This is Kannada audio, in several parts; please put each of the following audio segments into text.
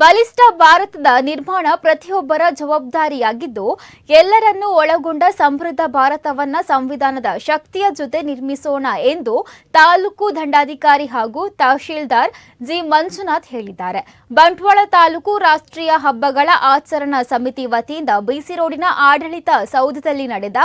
ಬಲಿಷ್ಠ ಭಾರತದ ನಿರ್ಮಾಣ ಪ್ರತಿಯೊಬ್ಬರ ಜವಾಬ್ದಾರಿಯಾಗಿದ್ದು, ಎಲ್ಲರನ್ನೂ ಒಳಗೊಂಡ ಸಮೃದ್ಧ ಭಾರತವನ್ನ ಸಂವಿಧಾನದ ಶಕ್ತಿಯ ಜೊತೆ ನಿರ್ಮಿಸೋಣ ಎಂದು ತಾಲೂಕು ದಂಡಾಧಿಕಾರಿ ಹಾಗೂ ತಹಶೀಲ್ದಾರ್ ಜಿ ಮಂಜುನಾಥ್ ಹೇಳಿದ್ದಾರೆ. ಬಂಟ್ವಾಳ ತಾಲೂಕು ರಾಷ್ಟ್ರೀಯ ಹಬ್ಬಗಳ ಆಚರಣಾ ಸಮಿತಿ ವತಿಯಿಂದ ಬಿಸಿ ರೋಡಿನ ಆಡಳಿತ ಸೌಧದಲ್ಲಿ ನಡೆದ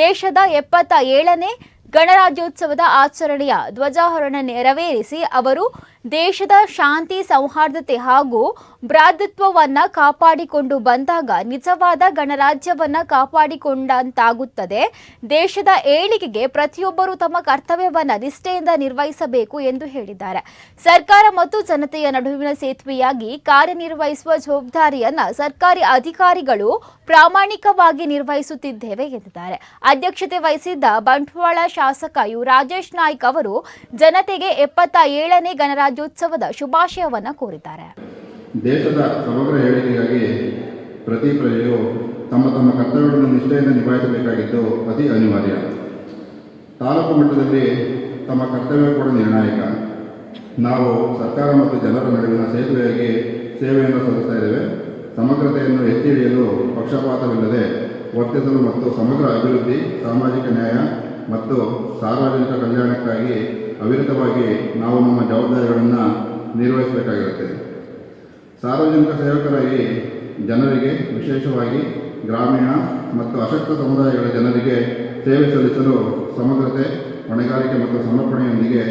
ದೇಶದ 77ನೇ ಗಣರಾಜ್ಯೋತ್ಸವದ ಆಚರಣೆಯ ಧ್ವಜಾರೋಹಣ ನೆರವೇರಿಸಿ ಅವರು ದೇಶದ ಶಾಂತಿ, ಸೌಹಾರ್ದತೆ ಹಾಗೂ ಭ್ರಾತೃತ್ವವನ್ನ ಕಾಪಾಡಿಕೊಂಡು ಬಂದಾಗ ನಿಜವಾದ ಗಣರಾಜ್ಯವನ್ನ ಕಾಪಾಡಿಕೊಂಡಂತಾಗುತ್ತದೆ. ದೇಶದ ಏಳಿಗೆಗೆ ಪ್ರತಿಯೊಬ್ಬರೂ ತಮ್ಮ ಕರ್ತವ್ಯವನ್ನ ನಿಷ್ಠೆಯಿಂದ ನಿರ್ವಹಿಸಬೇಕು ಎಂದು ಹೇಳಿದ್ದಾರೆ. ಸರ್ಕಾರ ಮತ್ತು ಜನತೆಯ ನಡುವಿನ ಸೇತುವೆಯಾಗಿ ಕಾರ್ಯನಿರ್ವಹಿಸುವ ಜವಾಬ್ದಾರಿಯನ್ನ ಸರ್ಕಾರಿ ಅಧಿಕಾರಿಗಳು ಪ್ರಾಮಾಣಿಕವಾಗಿ ನಿರ್ವಹಿಸುತ್ತಿದ್ದೇವೆ ಎಂದಿದ್ದಾರೆ. ಅಧ್ಯಕ್ಷತೆ ವಹಿಸಿದ್ದ ಬಂಟ್ವಾಳ ಶಾಸಕ ಯು ರಾಜೇಶ್ ನಾಯ್ಕ್ ಅವರು ಜನತೆಗೆ 77ನೇ ಗಣರಾಜ್ಯೋತ್ಸವದ ಶುಭಾಶಯವನ್ನ ಕೋರಿದ್ದಾರೆ. ದೇಶದ ಸಮಗ್ರ ಏಳಿಗೆಗಾಗಿ ಪ್ರತಿ ಪ್ರಜೆಯು ತಮ್ಮ ತಮ್ಮ ಕರ್ತವ್ಯಗಳನ್ನು ನಿಷ್ಠೆಯಿಂದ ನಿಭಾಯಿಸಬೇಕಾಗಿದ್ದು ಅತಿ ಅನಿವಾರ್ಯ. ತಾಲೂಕು ಮಟ್ಟದಲ್ಲಿ ತಮ್ಮ ಕರ್ತವ್ಯ ಕೂಡ ನಿರ್ಣಾಯಕ. ನಾವು ಸರ್ಕಾರ ಮತ್ತು ಜನರ ನಡುವಿನ ಸೇತುವೆಯಾಗಿ ಸೇವೆಯನ್ನು ಸಲ್ಲಿಸ್ತಾ ಇದ್ದೇವೆ. ಸಮಗ್ರತೆಯನ್ನು ಎತ್ತಿ ಹಿಡಿಯಲು ಪಕ್ಷಪಾತವಿಲ್ಲದೆ ವರ್ತಿಸಲು ಮತ್ತು ಸಮಗ್ರ ಅಭಿವೃದ್ಧಿ, ಸಾಮಾಜಿಕ ನ್ಯಾಯ ಮತ್ತು ಸಾರ್ವಜನಿಕ ಕಲ್ಯಾಣಕ್ಕಾಗಿ ಅವಿರತವಾಗಿ ನಾವು ನಮ್ಮ ಜವಾಬ್ದಾರಿಗಳನ್ನು ನಿರ್ವಹಿಸಬೇಕಾಗಿರುತ್ತೆ. ಸಾರ್ವಜನಿಕ ಸೇವಕರಾಗಿ ಜನರಿಗೆ, ವಿಶೇಷವಾಗಿ ಗ್ರಾಮೀಣ ಮತ್ತು ಅಶಕ್ತ ಸಮುದಾಯಗಳ ಜನರಿಗೆ ಸೇವೆ ಸಲ್ಲಿಸಲು ಸಮಗ್ರತೆ, ಹೊಣೆಗಾರಿಕೆ ಮತ್ತು ಸಮರ್ಪಣೆಯೊಂದಿಗೆ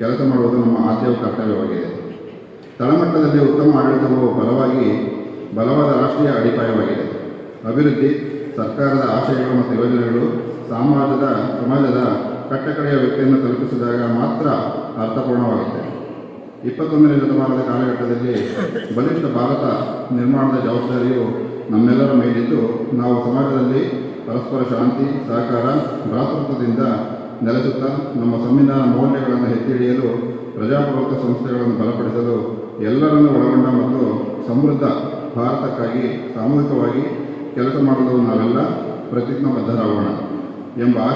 ಕೆಲಸ ಮಾಡುವುದು ನಮ್ಮ ಆದ್ಯ ಕರ್ತವ್ಯವಾಗಿದೆ. ತಳಮಟ್ಟದಲ್ಲಿ ಉತ್ತಮ ಆಡಳಿತವು ಬಲವಾದ ರಾಷ್ಟ್ರೀಯ ಅಡಿಪಾಯವಾಗಿದೆ. ಅಭಿವೃದ್ಧಿ, ಸರ್ಕಾರದ ಆಶಯಗಳು ಮತ್ತು ಯೋಜನೆಗಳು ಸಮಾಜದ ಕಟ್ಟಕಡೆಯ ವ್ಯಕ್ತಿಯನ್ನು ತಲುಪಿಸಿದಾಗ ಮಾತ್ರ ಅರ್ಥಪೂರ್ಣವಾಗುತ್ತೆ. 21ನೇ ಶತಮಾನದ ಕಾಲಘಟ್ಟದಲ್ಲಿ ಬಲಿಷ್ಠ ಭಾರತ ನಿರ್ಮಾಣದ ಜವಾಬ್ದಾರಿಯು ನಮ್ಮೆಲ್ಲರ ಮೇಲಿದ್ದು, ನಾವು ಸಮಾಜದಲ್ಲಿ ಪರಸ್ಪರ ಶಾಂತಿ, ಸಹಕಾರ, ಭ್ರಾತೃತ್ವದಿಂದ ನೆಲೆಸುತ್ತಾ ನಮ್ಮ ಸಂವಿಧಾನ ಮೌಲ್ಯಗಳನ್ನು ಎತ್ತಿ ಹಿಡಿಯಲು, ಪ್ರಜಾಪ್ರಭುತ್ವ ಸಂಸ್ಥೆಗಳನ್ನು ಬಲಪಡಿಸಲು, ಎಲ್ಲರನ್ನೂ ಒಳಗೊಂಡ ಮತ್ತು ಸಮೃದ್ಧ ಭಾರತಕ್ಕಾಗಿ ಸಾಮೂಹಿಕವಾಗಿ ಕೆಲಸ ಮಾಡಲು ನಾವೆಲ್ಲ ಪ್ರತಿಜ್ಞಾಬದ್ಧರಾಗೋಣ ಎಂಬ